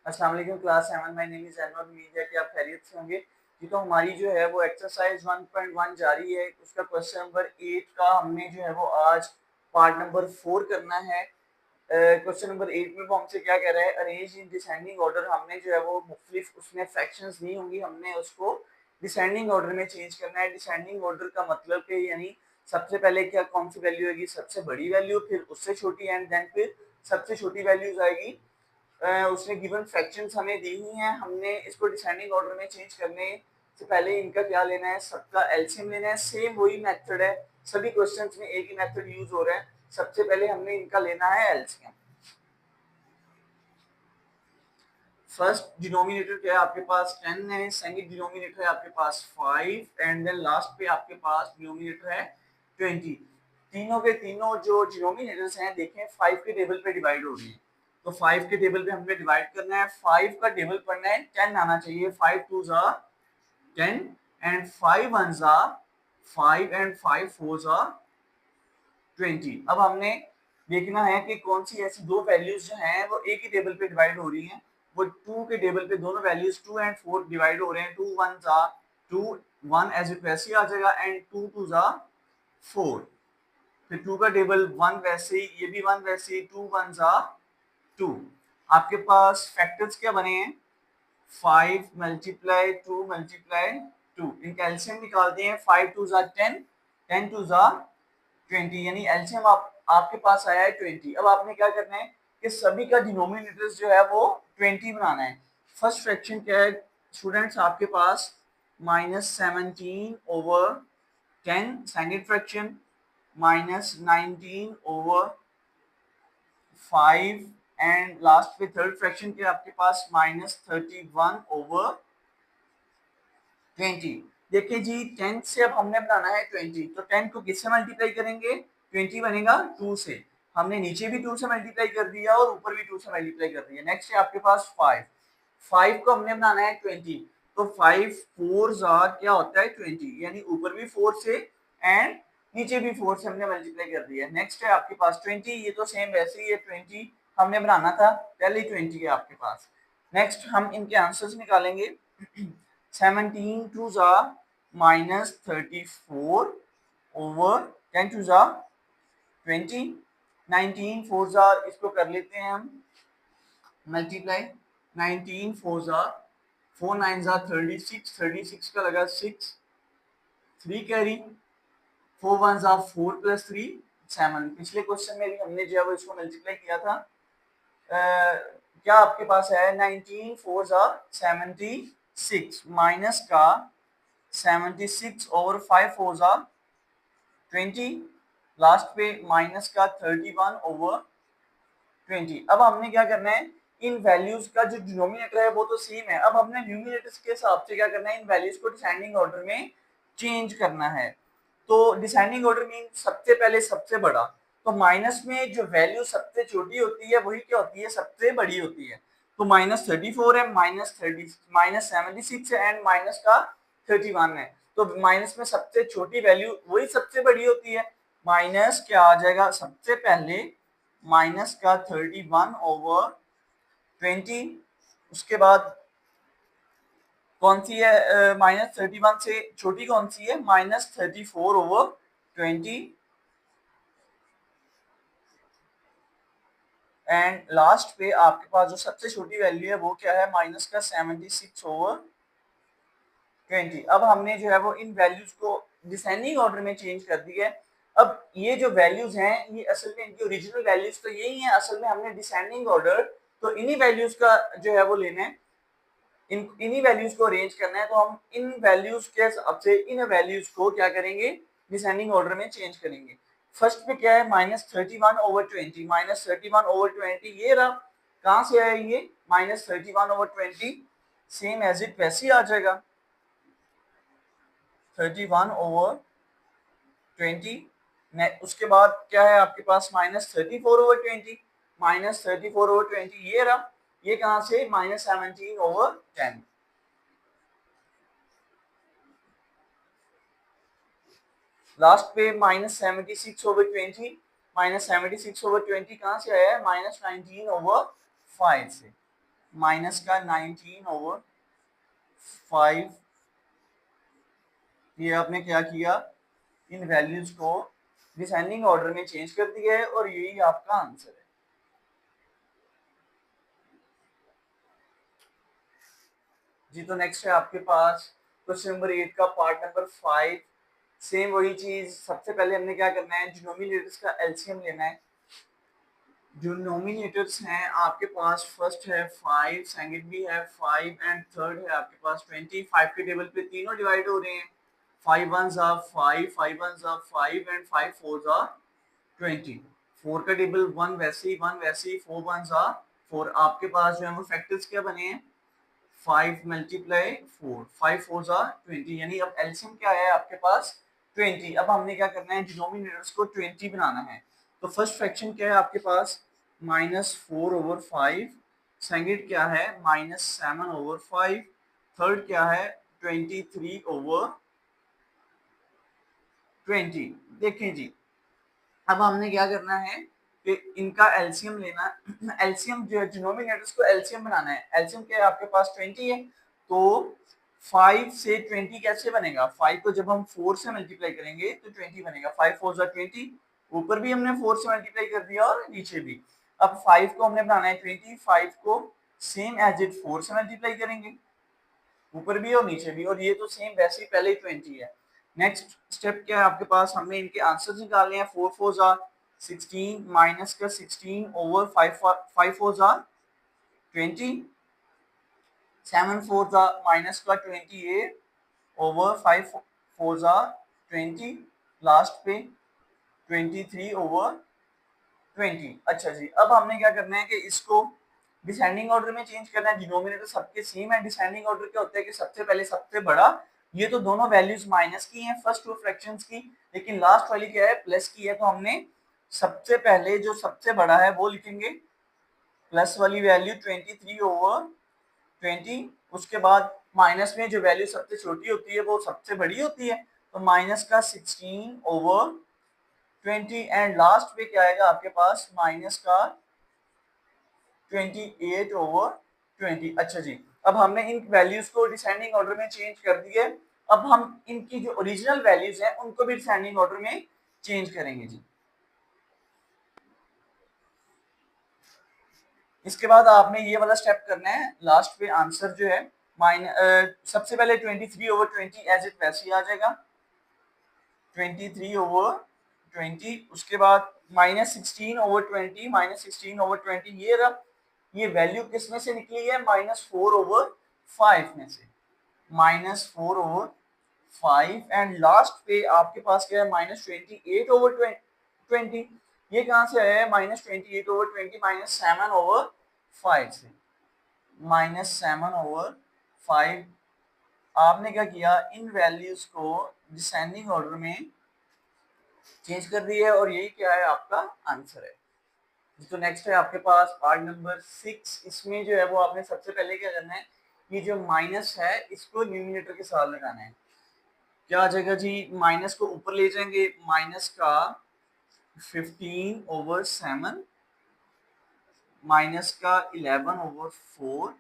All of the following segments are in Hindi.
अस्सलाम वालेकुम class 7। My name is Anwar. उम्मीद है कि आप खैरियत से होंगे। जी, तो हमारी जो है वो एक्सरसाइज 1.1 जारी है। उसका क्वेश्चन नंबर 8 का हमने जो है वो आज पार्ट नंबर 4 करना है। क्वेश्चन नंबर 8 में वो हमसे क्या कह रहा है, अरेंज इन डिसेंडिंग ऑर्डर। हमने जो है वो मुख्तलिफ उसमें फ्रैक्शंस दी होंगी, हमने उसको डिसेंडिंग ऑर्डर में चेंज करना है। डिसेंडिंग ऑर्डर का मतलब कि यानी सबसे पहले क्या कौन सी वैल्यू आएगी, सबसे बड़ी वैल्यू, फिर उससे छोटी एंड देन फिर सबसे छोटी वैल्यूज आएगी। उसने गिवन फ्रैक्शंस हमें दी हुई हैं, हमने इसको डिसेंडिंग ऑर्डर में चेंज करने से पहले इनका क्या लेना है, सबका एलसीएम लेना है। सेम वही मेथड है, सभी क्वेश्चंस में एक ही मेथड यूज हो रहा है। सबसे पहले हमने इनका लेना है एलसीएम। फर्स्ट डिनोमिनेटर क्या है आपके पास 10 है, सेकंड डिनोमिनेटर है आपके पास 5 एंड देन लास्ट पे आपके पास डिनोमिनेटर है 20। तीनों के तीनों जो डिनोमिनेटर्स हैं देखें 5 के टेबल पे डिवाइड हो रही है, तो 5 के टेबल पे हमने डिवाइड करना है। 5 का टेबल पढ़ना है, 10 आना चाहिए। 5 2 जा 10 एंड 5 1 जा 5 एंड 5 4 जा 20। अब हमने देखना है कि कौन सी ऐसी दो वैल्यूज जो हैं वो एक ही टेबल पे डिवाइड हो रही हैं। वो 2 के टेबल पे दोनों वैल्यूज 2 एंड 4 डिवाइड हो रहे हैं। 2 1 जा 2 1 एज इट वैसे आ जाएगा एंड 2 2 जा 4। फिर 2 का टेबल 1 वैसे ही, ये भी 1 वैसे ही, 2 1 जा 2। आपके पास फैक्टर्स क्या बने हैं, 5 मल्टीप्लाई 2 मल्टीप्लाई 2। इनका एलसीएम निकालते हैं। 5 2 जा 10, 10 2 जा 20, यानी एलसीएम आपके पास आया है 20। अब आपने क्या करना है कि सभी का डिनोमिनेटर्स जो है वो 20 बनाना है। फर्स्ट फ्रैक्शन क्या है स्टूडेंट्स आपके पास, -17 over 10। Second fraction -19 over 5 and last पे थर्ड फ्रैक्शन के आपके पास -31 ओवर 20। देखिए जी 10 से अब हमने बनाना है 20, तो 10 को किससे मल्टीप्लाई करेंगे, 20 बनेगा 2 से। हमने नीचे भी 2 से मल्टीप्लाई कर दिया और ऊपर भी 2 से मल्टीप्लाई कर दिया। नेक्स्ट है आपके पास 5, 5 को हमने बनाना है 20, तो 5 4 क्या होता है 20, यानी ऊपर भी 4 से एंड नीचे भी 4 से हमने मल्टीप्लाई कर दिया। नेक्स्ट है आपके पास 20, ये तो सेम वैसे ही है, 20 हमने बनाना था पहले ही 20 है आपके पास। नेक्स्ट हम इनके आंसर्स निकालेंगे। 17 2 जा -34 ओवर 10 2 जा 20। 19 4 जा, इसको कर लेते हैं हम मल्टीप्लाई। 19 4 जा 4 9 जा 36, 36 का लगा 6, 3 कैरी, 4 1 जा 4 प्लस 3 7। पिछले क्वेश्चन में भी हमने जो है वो इसको मल्टीप्लाई किया था। क्या आपके पास है 19 4 जा 76 माइनस का 76 ओवर 5 4 जा 20, लास्ट पे माइनस का 31 ओवर 20। अब हमने क्या करना है, इन वैल्यूज का जो डिनोमिनेटर है वो तो सेम है, अब हमने न्यूमिनेटर्स के हिसाब से क्या करना है, इन वैल्यूज को डिसेंडिंग ऑर्डर में चेंज करना है। तो डिसेंडिंग ऑर्डर मीन सबसे पहले सबसे बड़ा, तो माइनस में जो वैल्यू सबसे छोटी होती है वही क्या होती है, सबसे बड़ी होती है। तो -34 है, -76 है एंड माइनस का 31 है, तो माइनस में सबसे छोटी वैल्यू वही सबसे बड़ी होती है। माइनस क्या आ जाएगा, सबसे पहले माइनस का 31 ओवर 20, उसके बाद कौन सी है, -31 से छोटी कौन सी है, -34 ओवर 20 एंड लास्ट पे आपके पास जो सबसे छोटी वैल्यू है वो क्या है, माइनस का 76 ओवर 20। अब हमने जो है वो इन वैल्यूज को डिसेंडिंग ऑर्डर में चेंज कर दिया है। अब ये जो वैल्यूज हैं ये असल में इनकी ओरिजिनल वैल्यूज तो यही है, असल में हमने डिसेंडिंग ऑर्डर तो इन्हीं वैल्यूज का जो है वो लेना है, इन्हीं वैल्यूज को अरेंज करना है। तो हम इन वैल्यूज के हिसाब से इन वैल्यूज को क्या करेंगे, डिसेंडिंग ऑर्डर में चेंज करेंगे। फर्स्ट पे क्या है, -31 ओवर 20, -31 ओवर 20 ये रहा। कहां से आया ये -31 ओवर 20, सेम एज इट वैसे ही आ जाएगा 31 ओवर 20। उसके बाद क्या है आपके पास -34 ओवर 20, -34 ओवर 20 ये रहा। ये कहां से, -17 ओवर 10। लास्ट पे -76 ओवर 20, -76 ओवर 20 कहां से आया है, -19 ओवर 5 से। माइनस का 19/5। ये आपने क्या किया, इन वैल्यूज को डिसेंडिंग ऑर्डर में चेंज कर दिया है और यही आपका आंसर है। जी तो नेक्स्ट है आपके पास क्वेश्चन नंबर 8 का पार्ट नंबर 5। सेम वही चीज, सबसे पहले हमने क्या करना है, डिनोमिनेटर्स का एलसीएम लेना है। जो नोमिनेटर्स हैं आपके पास, फर्स्ट है 5, सेकंड भी है 5 एंड थर्ड है आपके पास 20। 5 के टेबल पे तीनों डिवाइड हो रहे हैं, 5 1s are 5, 5 1s are 5 and 5 4s are 20। 4 का टेबल 1 वैसे ही 1 वैसे ही, 4 1s are 4। आपके पास जो है वो फैक्टर्स क्या बने हैं, 5 मल्टीप्लाई 4, 5 4s are 20, यानी अब एलसीएम क्या है आपके पास 20। अब हमने क्या करना है, डिनोमिनेटर्स को 20 बनाना है। तो फर्स्ट फ्रैक्शन क्या है आपके पास, -4/5। सेकंड क्या है, -7/5। थर्ड क्या है, 23/20। देखें जी, अब हमने क्या करना है कि इनका एलसीएम लेना। एलसीएम जो है, डिनोमिनेटर्स को एलसीएम बनाना है। एलसीएम क्या है आपके पास 20 है, तो 5 से 20 कैसे बनेगा, 5 को जब हम 4 से मल्टीप्लाई करेंगे तो 20 बनेगा। 5 4 20, ऊपर भी हमने 4 से मल्टीप्लाई कर दिया और नीचे भी। अब 5 को हमने बनाना है 20, 5 को सेम एज इट 4 से मल्टीप्लाई करेंगे, ऊपर भी और नीचे भी, और ये तो सेम वैसे ही पहले ही 20 है। नेक्स्ट स्टेप क्या है आपके पास, हमने इनके आंसर्स निकालने हैं। 4 4s are 16, माइनस का 16/5, 5 4s are 20, 7 4s are minus का 28/5 4s are 20, लास्ट पे 23/20। अच्छा जी, अब हमने क्या करना है कि इसको डिसेंडिंग ऑर्डर में चेंज करना है। डिनोमिनेटर सबके सेम है। डिसेंडिंग ऑर्डर क्या होता है कि सबसे पहले सबसे बड़ा, ये तो दोनों वैल्यूज माइनस की हैं फर्स्ट टू फ्रैक्शंस की, लेकिन लास्ट वाली क्या है, प्लस की है। तो हमने सबसे पहले जो सबसे बड़ा है वो लिखेंगे, प्लस वाली वैल्यू 23/20। उसके बाद माइनस में जो वैल्यू सबसे छोटी होती है वो सबसे बड़ी होती है, तो माइनस का 16/20 एंड लास्ट पे क्या आएगा आपके पास, माइनस का 28/20। अच्छा जी, अब हमने इन वैल्यूज को डिसेंडिंग ऑर्डर में चेंज कर दिए। अब हम इनकी जो ओरिजिनल वैल्यूज हैं उनको भी डिसेंडिंग ऑर्डर में चेंज करेंगे जी। इसके बाद आपने ये वाला स्टेप करना है, लास्ट पे आंसर जो है सबसे पहले 23/20 एज इट वैसे ही आ जाएगा, 23/20। उसके बाद -16/20, -16/20 ये रहा। ये वैल्यू किस में से निकली है, -4/5 में से, -4/5 एंड लास्ट पे आपके पास क्या है, -28/20। ये कहां से आया है, -28/20 -7/5 से, -7/5। आपने क्या किया, इन वैल्यूज को डिसेंडिंग ऑर्डर में चेंज कर दी है और यही क्या है आपका आंसर है। तो नेक्स्ट है आपके पास पार्ट नंबर 6। इसमें जो है वो आपने सबसे पहले क्या करना है, ये जो माइनस है इसको न्यूमिनेटर के साथ लगाना है। क्या आ जाएगा जी, माइनस को ऊपर ले जाएंगे, माइनस का 15/7, माइनस का 11/4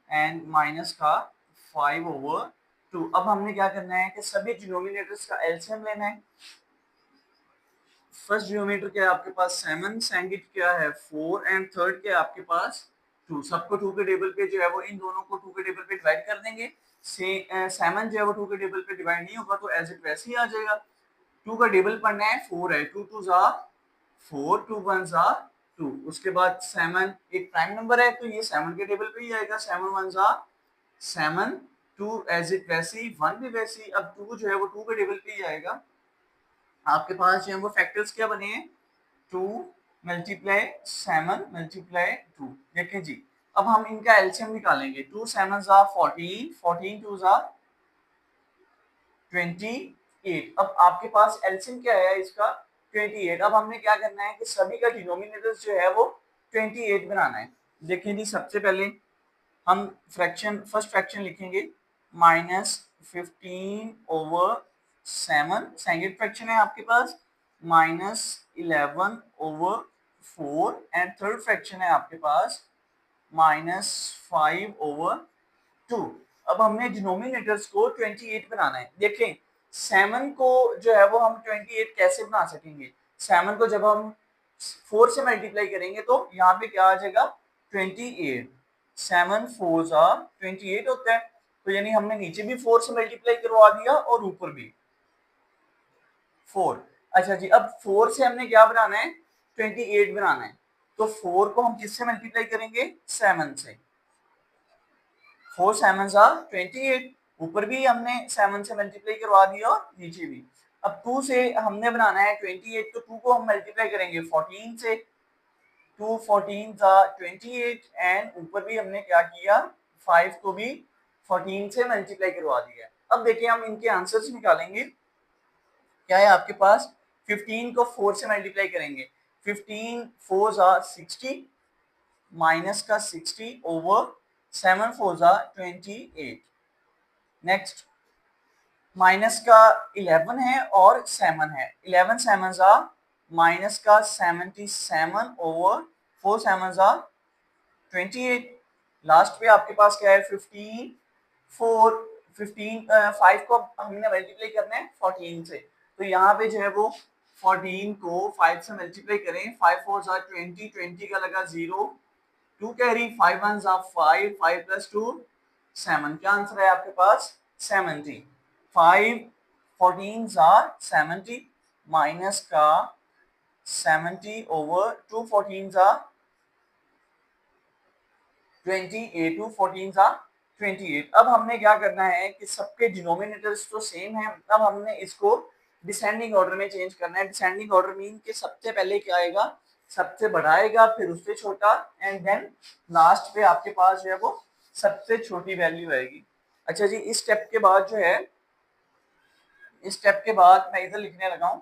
एंड माइनस का 5/2। अब हमने क्या करना है कि सभी डिनोमिनेटर्स का एलसीएम लेना है। फर्स्ट डिनोमिनेटर क्या है आपके पास 7, सेकंड क्या है 4 एंड थर्ड क्या है आपके पास 2। सबको 2 के टेबल पे जो है वो इन दोनों को 2 के टेबल पे डिवाइड कर देंगे। 7 जो है वो 2 के टेबल पे डिवाइड नहीं होगा तो एज इट वैसे ही आ जाएगा। 2 का टेबल पढ़ना है, 4 है, 2 2s are 4, 2 1s are 2। उसके बाद 7 एक प्राइम नंबर है तो ये 7 के टेबल पे ही आएगा, 7 1s are 7, 2 एज इट वैसे ही, 1 भी वैसे ही। अब 2 जो है वो 2 के टेबल पे ही आएगा। आपके पास जो है वो फैक्टर्स क्या बने हैं, 2 मल्टीप्लाई 7 मल्टीप्लाई 2। देखें जी, अब हम इनका एलसीएम निकालेंगे। 2 7s are 14, 14 2s are 28। अब आपके पास एलसीएम क्या है इसका 28। अब हमने क्या करना है कि सभी का डिनोमिनेटर्स जो है वो 28 बनाना है। देखिए जी, सबसे पहले हम फ्रैक्शन, फर्स्ट फ्रैक्शन लिखेंगे, -15/7। सेकंड फ्रैक्शन है आपके पास -11/4 एंड थर्ड फ्रैक्शन है आपके पास -5/2। अब हमने डिनोमिनेटर्स को 28 बनाना है। देखें 7 को जो है वो हम 28 कैसे बना सकेंगे। 7 को जब हम 4 से मल्टीप्लाई करेंगे तो यहाँ पे क्या आ जाएगा 28। 7 4 28 होता है, तो यानी हमने नीचे भी 4 से मल्टीप्लाई करवा दिया और ऊपर भी 4। अच्छा जी, अब 4 से हमने क्या बनाना है 28 बनाना है, तो 4 को हम किससे मल्टीप्लाई करेंगे 7 से। 4 7 28, ऊपर भी हमने 7 से मल्टीप्लाई करवा दिया और नीचे भी। अब 2 से हमने बनाना है 28, तो 2 को हम मल्टीप्लाई करेंगे 14 से। 2 14 28 एंड ऊपर भी हमने क्या किया 5 को भी 14 से मल्टीप्लाई करवा दिया। अब देखिए हम इनके आंसर्स निकालेंगे। क्या है आपके पास 15 को 4 से मल्टीप्लाई करेंगे, 15 4 60 माइनस का 60 ओवर 7 4 28। नेक्स्ट माइनस का 11 है और 7 है, 11 7 माइनस का 77 ओवर 4 7 28। लास्ट पे आपके पास क्या है 15 4 15 5 को हमने मल्टीप्लाई करना है 14 से, तो यहाँ पे जो है वो 14 को 5 से मल्टीप्लाई करें, 5 4 20 20 का लगा 0, 2 कैरी 5 1 5 5 प्लस 2 7। क्या आंसर है आपके पास 70। 5 14 70 माइनस का 70 ओवर 2 14 28, 2 14 28। अब हमने क्या करना है कि सबके डिनोमिनेटर्स तो सेम है, अब हमने इसको डिसेंडिंग ऑर्डर में चेंज करना है। डिसेंडिंग ऑर्डर मीन कि सबसे पहले क्या आएगा, सबसे बड़ा आएगा, फिर उससे छोटा, एंड देन लास्ट पे आपके पास जो है वो सबसे छोटी वैल्यू आएगी। अच्छा जी, इस स्टेप के बाद जो है, इस स्टेप के बाद मैं इधर लिखने लगा हूं।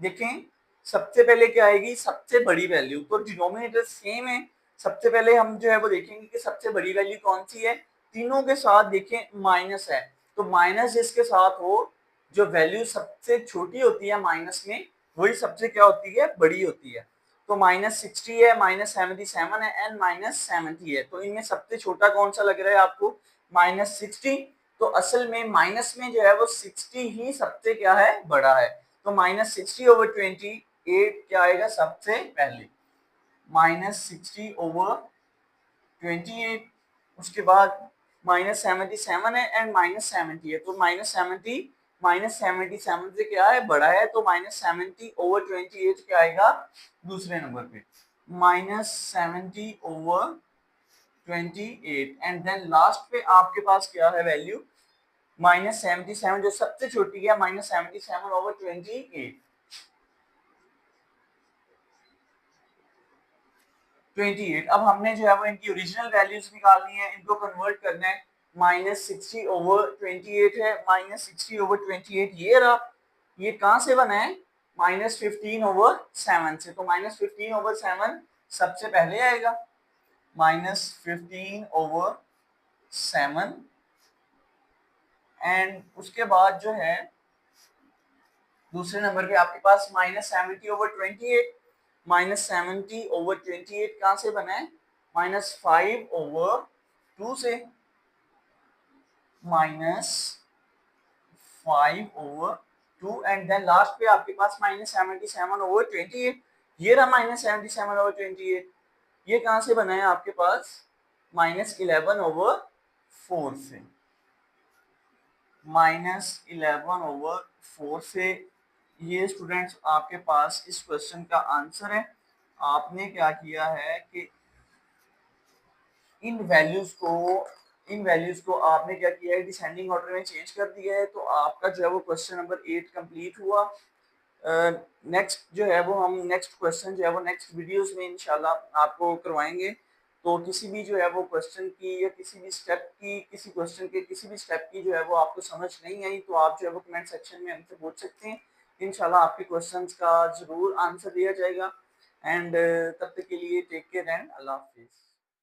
देखें सबसे पहले क्या आएगी सबसे बड़ी वैल्यू, तो डिनोमिनेटर सेम है। सबसे पहले हम जो है वो देखेंगे कि सबसे बड़ी वैल्यू कौन सी है। तीनों के साथ देखें माइनस है, तो माइनस जिसके साथ हो, जो वैल्यू सबसे छोटी होती है माइनस में, वही सबसे क्या होती है बड़ी होती है। तो -60 है, -77 है एंड -70 है, तो इनमें सबसे छोटा कौन सा लग रहा है आपको -60। तो असल में माइनस में जो है वो 60 ही सबसे क्या है बड़ा है, तो -60/28 क्या आएगा सबसे पहले, -60/28। उसके बाद -77 है एंड -70 है, तो -70 -77 से क्या है बड़ा है, तो -70/28 क्या आएगा दूसरे नंबर पे, -70/28। एंड देन लास्ट पे आपके पास क्या है वैल्यू -77, जो सबसे छोटी है -77/28। 28। अब हमने जो है वो इनकी ओरिजिनल वैल्यूज निकालनी है, इनको कन्वर्ट करना है। -60/28 है, -60/28 ये रहा, ये कहां से बना है -15/7 से, तो -15/7 सबसे पहले आएगा, -15/7 एंड उसके बाद जो है दूसरे नंबर पे आपके पास -70/28। -70/28 कहां से बना है -5/2 से, -5/2 एंड देन लास्ट पे आपके पास -77/28। ये रहा -77/28, ये कहां से बना है आपके पास -11/4 से, -11/4 से। ये स्टूडेंट्स आपके पास इस क्वेश्चन का आंसर है। आपने क्या किया है कि इन वैल्यूज को आपने क्या किया है डिसेंडिंग ऑर्डर में चेंज कर दिया है, तो आपका जो है वो क्वेश्चन नंबर 8 कंप्लीट हुआ। नेक्स्ट जो है वो हम नेक्स्ट क्वेश्चन जो है वो नेक्स्ट वीडियोस में इंशाल्लाह आपको करवाएंगे। तो किसी भी जो है वो क्वेश्चन की या किसी भी स्टेप की, किसी क्वेश्चन के किसी भी स्टेप की जो है वो आपको समझ नहीं आई, तो आप जो है वो कमेंट सेक्शन में हमसे पूछ सकते हैं। इंशाल्लाह आपके क्वेश्चंस का जरूर आंसर दिया जाएगा। एंड तब तक के लिए take care and Allah Hafiz.